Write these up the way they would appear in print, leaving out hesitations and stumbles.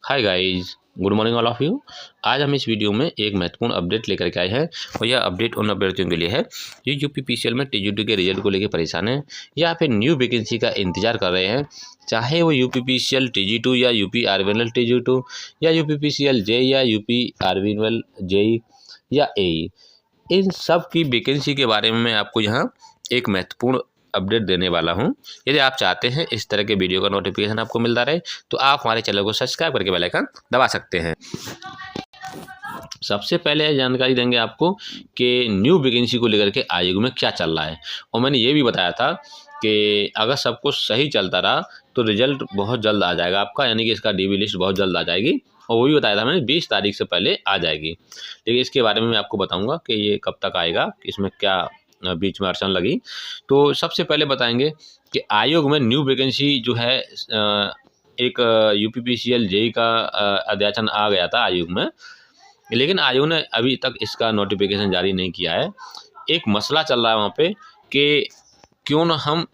Hi guys, good morning all of you. आज हम इस वीडियो में एक महत्वपूर्ण अपडेट लेकर के आए हैं और यह अपडेट उन अभ्यर्थियों के लिए है जो यूपीपीसीएल में टीजीटी के रिजल्ट को लेकर परेशान हैं या फिर न्यू वैकेंसी का इंतजार कर रहे हैं, चाहे वो यूपीपीसीएल टीजी2 या यूपी आरबीएनएल टीजी2 या यूपीपीसीएल जेई या यूपी आरबीएनएल जेई या एई। इन सब की वैकेंसी के बारे में मैं आपको यहाँ एक महत्वपूर्ण अपडेट देने वाला हूं। यदि आप चाहते हैं इस तरह के वीडियो का नोटिफिकेशन आपको मिलता रहे तो आप हमारे चैनल को सब्सक्राइब करके बेल आइकन दबा सकते हैं। सबसे पहले जानकारी देंगे आपको कि न्यू वैकेंसी को लेकर के आयोग में क्या चल रहा है, और मैंने ये भी बताया था कि अगर सब कुछ सही चलता रहा तो रिजल्ट बहुत जल्द आ जाएगा आपका, यानी कि इसका डीवी लिस्ट बहुत जल्द आ जाएगी, और वो भी बताया था मैंने 20 तारीख से पहले आ जाएगी। लेकिन इसके बारे में मैं आपको बताऊंगा कि ये कब तक आएगा, इसमें क्या बीच में अड़चन लगी। तो सबसे पहले बताएंगे कि आयोग में न्यू वैकेंसी जो है एक यूपीपीसीएल जेई का अध्याचन आ गया था आयोग में, लेकिन आयोग ने अभी तक इसका नोटिफिकेशन जारी नहीं किया है। एक मसला चल रहा है वहाँ पे कि क्यों ना हम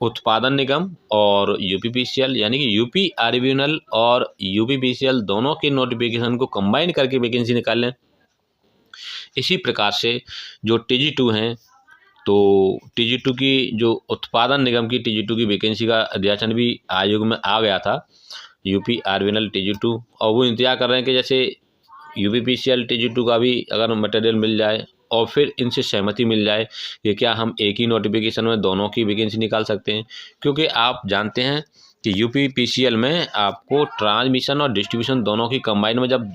उत्पादन निगम और यूपीपीसीएल यानी कि यूपी आरबीएनएल और यूपीपीसीएल दोनों के नोटिफिकेशन को कंबाइन करके वैकेंसी निकाल लें। इसी प्रकार से जो टीजी2 हैं, तो टीजी2 की जो उत्पादन निगम की टीजी2 की वैकेंसी का अध्याचन भी आयोग में आ गया था, यूपी आरबीएनएल टीजी2, और वो इंतजार कर रहे हैं कि जैसे यूपीपीसीएल टीजी2 का भी अगर मटेरियल मिल जाए और फिर इनसे सहमति मिल जाए कि क्या हम एक ही नोटिफिकेशन में दोनों की वैकेंसी निकाल सकते हैं। क्योंकि आप जानते हैं कि यूपीपीसीएल में आपको ट्रांसमिशन और डिस्ट्रीब्यूशन दोनों की कंबाइन में जब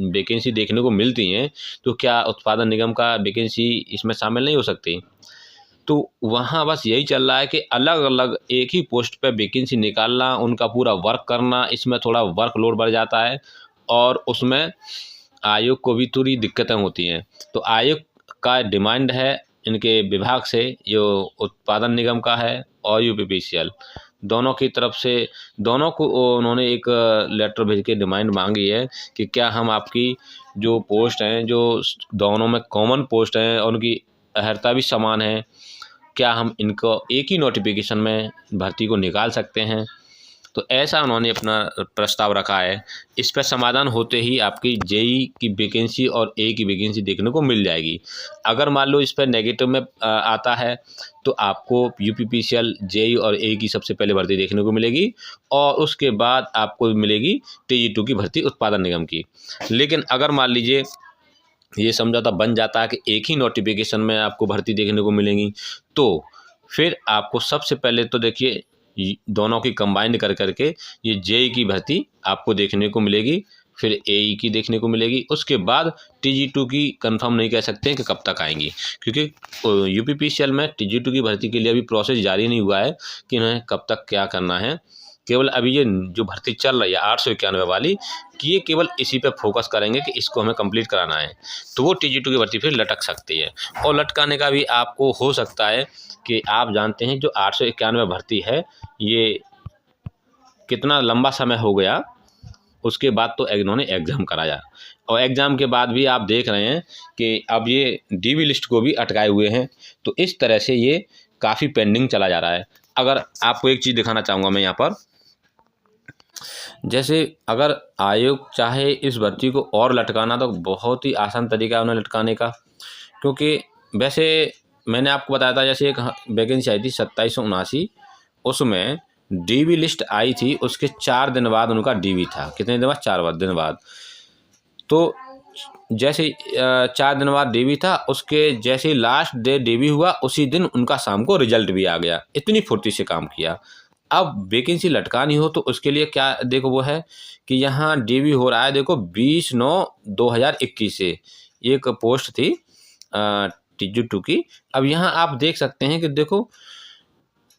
वैकेंसी देखने को मिलती हैं तो क्या उत्पादन निगम का वैकेंसी इसमें शामिल नहीं हो सकती। तो वहाँ बस यही चल रहा है कि अलग अलग एक ही पोस्ट पे वैकेंसी निकालना, उनका पूरा वर्क करना, इसमें थोड़ा वर्कलोड बढ़ जाता है और उसमें आयोग को भी थोड़ी दिक्कतें होती हैं। तो आयोग का डिमांड है इनके विभाग से, जो उत्पादन निगम का है और यूपीपीसीएल दोनों की तरफ से, दोनों को उन्होंने एक लेटर भेज के डिमांड मांगी है कि क्या हम आपकी जो पोस्ट हैं, जो दोनों में कॉमन पोस्ट हैं और उनकी अहर्ता भी समान है, क्या हम इनको एक ही नोटिफिकेशन में भर्ती को निकाल सकते हैं। तो ऐसा उन्होंने अपना प्रस्ताव रखा है। इस पर समाधान होते ही आपकी जेई की वैकेंसी और ए की वैकेंसी देखने को मिल जाएगी। अगर मान लो इस पर नेगेटिव में आता है तो आपको यूपीपीसीएल जेई और ए की सबसे पहले भर्ती देखने को मिलेगी और उसके बाद आपको मिलेगी टीजी2 की भर्ती उत्पादन निगम की। लेकिन अगर मान लीजिए ये समझौता बन जाता है कि एक ही नोटिफिकेशन में आपको भर्ती देखने को मिलेंगी, तो फिर आपको सबसे पहले तो देखिए दोनों की कंबाइन कर करके ये जेई की भर्ती आपको देखने को मिलेगी, फिर एई की देखने को मिलेगी। उसके बाद टीजी2 की कंफर्म नहीं कह सकते हैं कि कब तक आएंगी, क्योंकि यूपीपीसीएल में टीजी2 की भर्ती के लिए अभी प्रोसेस जारी नहीं हुआ है कि इन्हें कब तक क्या करना है। केवल अभी ये जो भर्ती चल रही है 891 वाली, कि ये केवल इसी पे फोकस करेंगे कि इसको हमें कंप्लीट कराना है, तो वो टीजी2 की भर्ती फिर लटक सकती है। और लटकाने का भी आपको हो सकता है कि आप जानते हैं जो 891 भर्ती है ये कितना लंबा समय हो गया, उसके बाद तो इन्होंने एग्ज़ाम कराया और एग्ज़ाम के बाद भी आप देख रहे हैं कि अब ये डीवी लिस्ट को भी अटकाए हुए हैं। तो इस तरह से ये काफ़ी पेंडिंग चला जा रहा है। अगर आपको एक चीज़ दिखाना चाहूँगा मैं यहाँ पर, जैसे अगर आयोग चाहे इस भर्ती को और लटकाना तो बहुत ही आसान तरीका है उन्हें लटकाने का। क्योंकि वैसे मैंने आपको बताया था जैसे एक वैकेंसी आई थी 2779, उसमें डीवी लिस्ट आई थी, उसके 4 दिन बाद उनका डीवी था। कितने दिन बाद? 4 दिन बाद। तो जैसे 4 दिन बाद डीवी था, उसके जैसे ही लास्ट डे डीवी हुआ उसी दिन उनका शाम को रिजल्ट भी आ गया। इतनी फुर्ती से काम किया। अब वैकेंसी लटकानी हो तो उसके लिए क्या देखो वो है कि यहाँ डीवी हो रहा है, देखो 20/9/2021 से एक पोस्ट थी टीजी2 की। अब यहाँ आप देख सकते हैं कि देखो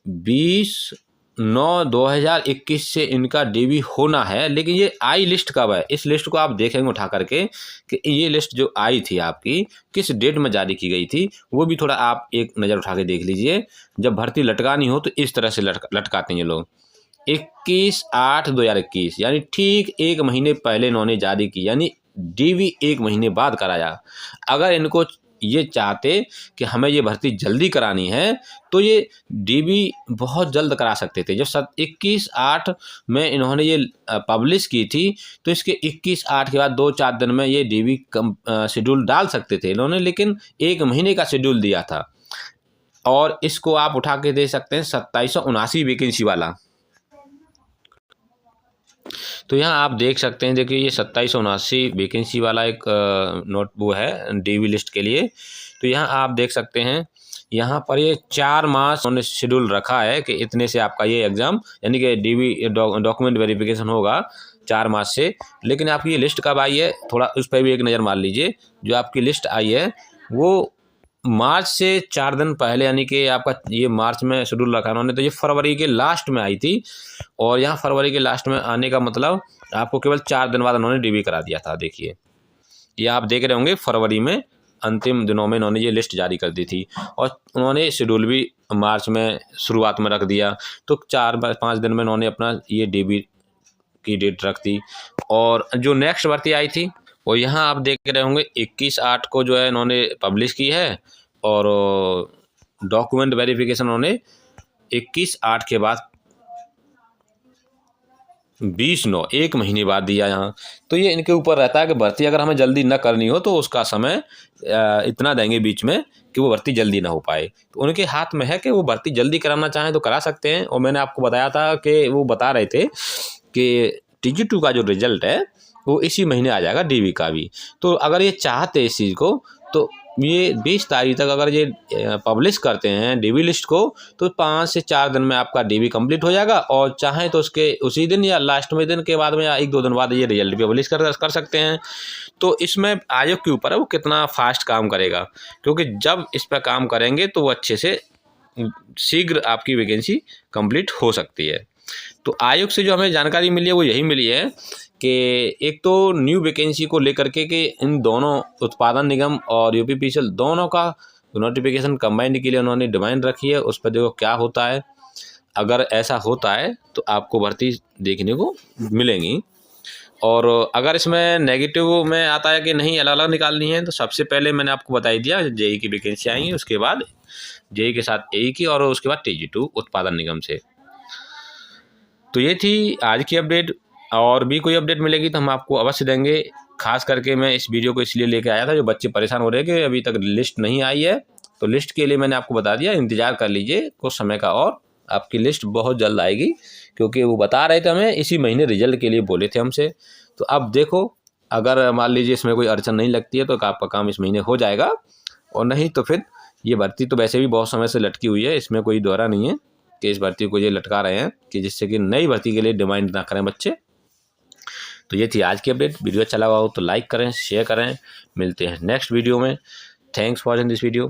20/9/2021 से इनका डीवी होना है, लेकिन ये आई लिस्ट कब है, इस लिस्ट को आप देखेंगे उठा करके कि ये लिस्ट जो आई थी आपकी किस डेट में जारी की गई थी, वो भी थोड़ा आप एक नज़र उठा के देख लीजिए। जब भर्ती लटकानी हो तो इस तरह से लटकाते हैं ये लोग। 21/8/2021 यानी ठीक 1 महीने पहले इन्होंने जारी की, यानी डीवी 1 महीने बाद कराया। अगर इनको ये चाहते कि हमें ये भर्ती जल्दी करानी है तो ये डीबी बहुत जल्द करा सकते थे। जब 21/8 में इन्होंने ये पब्लिश की थी तो इसके 21/8 के बाद 2-4 दिन में ये डीबी शेड्यूल डाल सकते थे इन्होंने, लेकिन 1 महीने का शेड्यूल दिया था। और इसको आप उठा के दे सकते हैं 2779 वैकेंसी वाला। तो यहाँ आप देख सकते हैं, देखिए ये 2779 वैकेंसी वाला एक नोट वो है डीवी लिस्ट के लिए। तो यहाँ आप देख सकते हैं, यहाँ पर ये 4 मार्च उन्होंने शेड्यूल रखा है कि इतने से आपका ये एग्ज़ाम यानी कि डीवी डॉक्यूमेंट वेरिफिकेशन होगा 4 मार्च से। लेकिन आपकी ये लिस्ट कब आई है, थोड़ा उस पर भी एक नज़र मार लीजिए। जो आपकी लिस्ट आई है वो मार्च से 4 दिन पहले, यानी कि आपका ये मार्च में शेड्यूल रखा उन्होंने, तो ये फरवरी के लास्ट में आई थी। और यहाँ फरवरी के लास्ट में आने का मतलब आपको केवल 4 दिन बाद उन्होंने डीवी करा दिया था। देखिए ये आप देख रहे होंगे, फरवरी में अंतिम दिनों में इन्होंने ये लिस्ट जारी कर दी थी और उन्होंने शेड्यूल भी मार्च में शुरुआत में रख दिया। तो 4-5 दिन में इन्होंने अपना ये डीवी की डेट रख दी। और जो नेक्स्ट भर्ती आई थी वो यहाँ आप देख रहे होंगे 21/8 को जो है इन्होंने पब्लिश की है। और डॉक्यूमेंट वेरिफिकेशन उन्होंने 21/8 के बाद 20/9 1 महीने बाद दिया यहाँ। तो ये इनके ऊपर रहता है कि भर्ती अगर हमें जल्दी न करनी हो तो उसका समय इतना देंगे बीच में कि वो भर्ती जल्दी ना हो पाए। तो उनके हाथ में है कि वो भर्ती जल्दी कराना चाहें तो करा सकते हैं। और मैंने आपको बताया था कि वो बता रहे थे कि TG2 का जो रिजल्ट है वो इसी महीने आ जाएगा, डीवी का भी। तो अगर ये चाहते इस चीज़ को तो ये 20 तारीख तक अगर ये पब्लिश करते हैं डीवी लिस्ट को तो 5 से 4 दिन में आपका डीवी कंप्लीट हो जाएगा। और चाहें तो उसके उसी दिन या लास्ट में दिन के बाद में या 1-2 दिन बाद ये रिजल्ट भी पब्लिश कर सकते हैं। तो इसमें आयोग के ऊपर है वो कितना फास्ट काम करेगा, क्योंकि जब इस पर काम करेंगे तो वो अच्छे से शीघ्र आपकी वैकेंसी कंप्लीट हो सकती है। तो आयोग से जो हमें जानकारी मिली है वो यही मिली है कि एक तो न्यू वैकेंसी को लेकर के कि इन दोनों उत्पादन निगम और यूपीपीसीएल दोनों का नोटिफिकेशन कंबाइंड के लिए उन्होंने डिमांड रखी है। उस पर देखो क्या होता है। अगर ऐसा होता है तो आपको भर्ती देखने को मिलेंगी। और अगर इसमें नेगेटिव में आता है कि नहीं अलग अलग निकालनी है तो सबसे पहले मैंने आपको बता ही दिया, जेई की वैकेंसी आएंगी, उसके बाद जेई के साथ एई की, और उसके बाद TG2 उत्पादन निगम से। तो ये थी आज की अपडेट। और भी कोई अपडेट मिलेगी तो हम आपको अवश्य देंगे। खास करके मैं इस वीडियो को इसलिए लेके आया था, जो बच्चे परेशान हो रहे हैं कि अभी तक लिस्ट नहीं आई है। तो लिस्ट के लिए मैंने आपको बता दिया, इंतज़ार कर लीजिए कुछ समय का और आपकी लिस्ट बहुत जल्द आएगी, क्योंकि वो बता रहे थे हमें इसी महीने रिजल्ट के लिए बोले थे हमसे। तो अब देखो, अगर मान लीजिए इसमें कोई अड़चन नहीं लगती है तो आपका काम इस महीने हो जाएगा, और नहीं तो फिर ये भर्ती तो वैसे भी बहुत समय से लटकी हुई है, इसमें कोई दोहरा नहीं है कि इस भर्ती को ये लटका रहे हैं कि जिससे कि नई भर्ती के लिए डिमांड ना करें बच्चे। तो ये थी आज की अपडेट। वीडियो अच्छा लगा हो तो लाइक करें, शेयर करें। मिलते हैं नेक्स्ट वीडियो में। Thanks for watching this video.